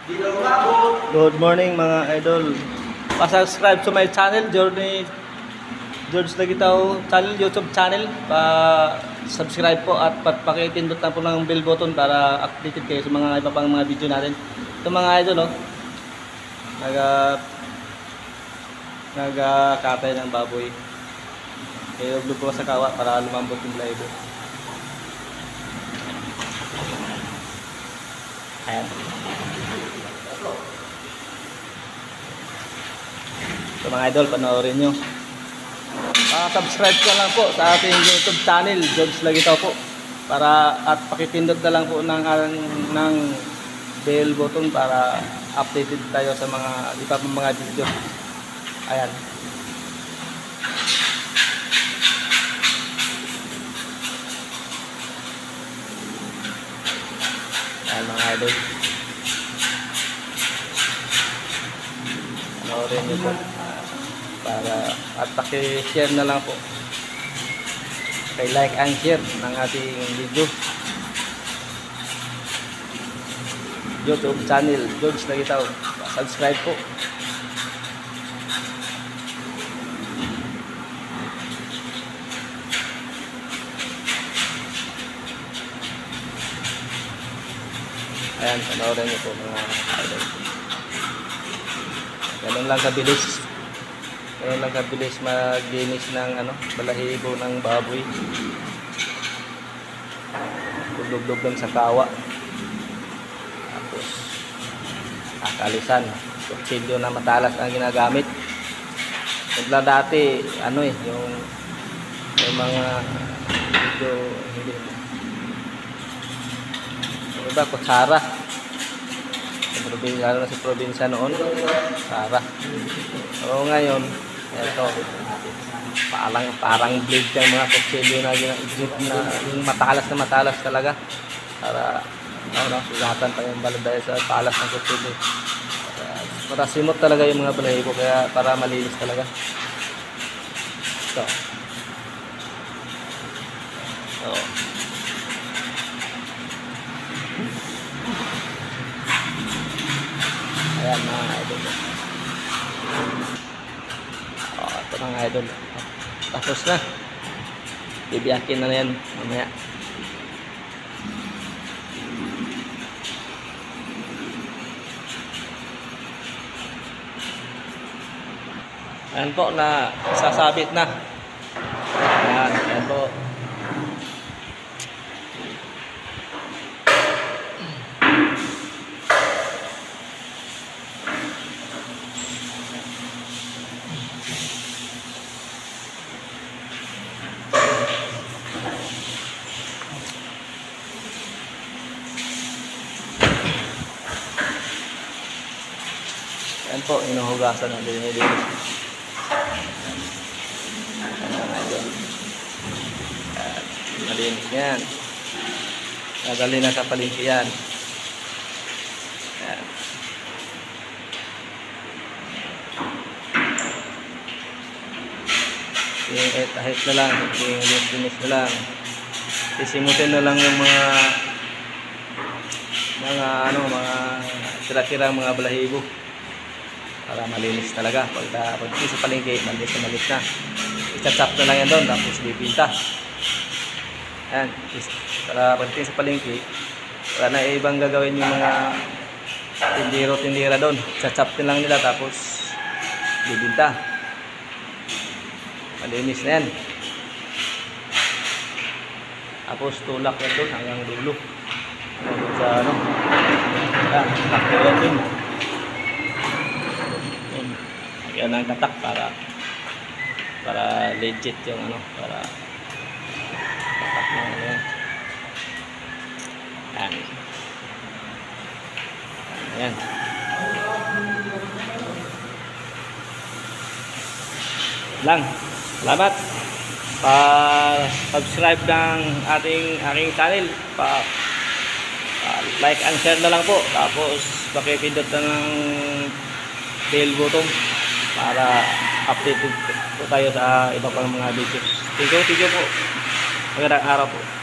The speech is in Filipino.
Good morning mga idol. Pa-subscribe to my channel, George Lagitaw channel, YouTube channel. Pa-subscribe po at pakipindot na po ng bell button para updated kayo sa mga iba pang mga video natin. Ito mga idol, oh. Nagkatay ng baboy. Ilog ko sa kawa para lumambot yung live. Ayan. So mga idol, panoorin nyo. Subscribe ka lang po sa ating YouTube channel, George Lagitaw po. Para at pakipindot na lang po ng bell button para updated tayo sa mga iba pang mga video. Ayan. Ayan mga idol. Panoorin nyo po. Para at paki-share na lang po. Like and share ng ating video. YouTube channel, George Lagitaw. Subscribe po. Ayan, panoorin niyo po mga idol. Ganun lang kabilis. Ganun lang kabilis maglinis ng balahibo ng baboy. Lug-lug lang sa kawa. Tapos akalisan. Kutsilyo na matalas ang ginagamit. Kung dati yung mga video hindi iba, kutsara. Lalo na sa probinsya noon, kutsara. So ngayon, ito, parang blade yung mga kutsilyo na yung matalas talaga. Para sugatan pa yung balad dahil sa talas ng kutsilyo. Para simot talaga yung mga balahibo, kaya para malinis talaga. So ayan mga idol. Ito mga idol. Tapos na. Bibiyakin na yan mamaya. Ayan po, na sasabit na. Ayan po. Ayan po, inuhugasan na din. Malinis yan. Nadali na sa palengke yan. Ayan. Kahit na lang, linis na lang. Sisimutin na lang yung mga tira-tirang mga balahibo. Para malinis talaga. Pag sa palengke, malinis na. I-chop na lang yan doon, tapos bibinta. Ayan, para pagdating sa palengke, wala na ibang gagawin yung mga tindira doon. Chop na lang nila, tapos bibinta. Malinis na yan. Tapos tulak na doon hanggang dulo. Sa ayan, tulak na yan din. Yan ang tatak para legit yung para tatak na yan. Ayan. Lang. Salamat. Pa-subscribe ng aking channel. Like and share na lang po. Tapos pakipindot na ng bell button para updated po tayo sa iba pang mga videos. Thank you po. Magandang araw po.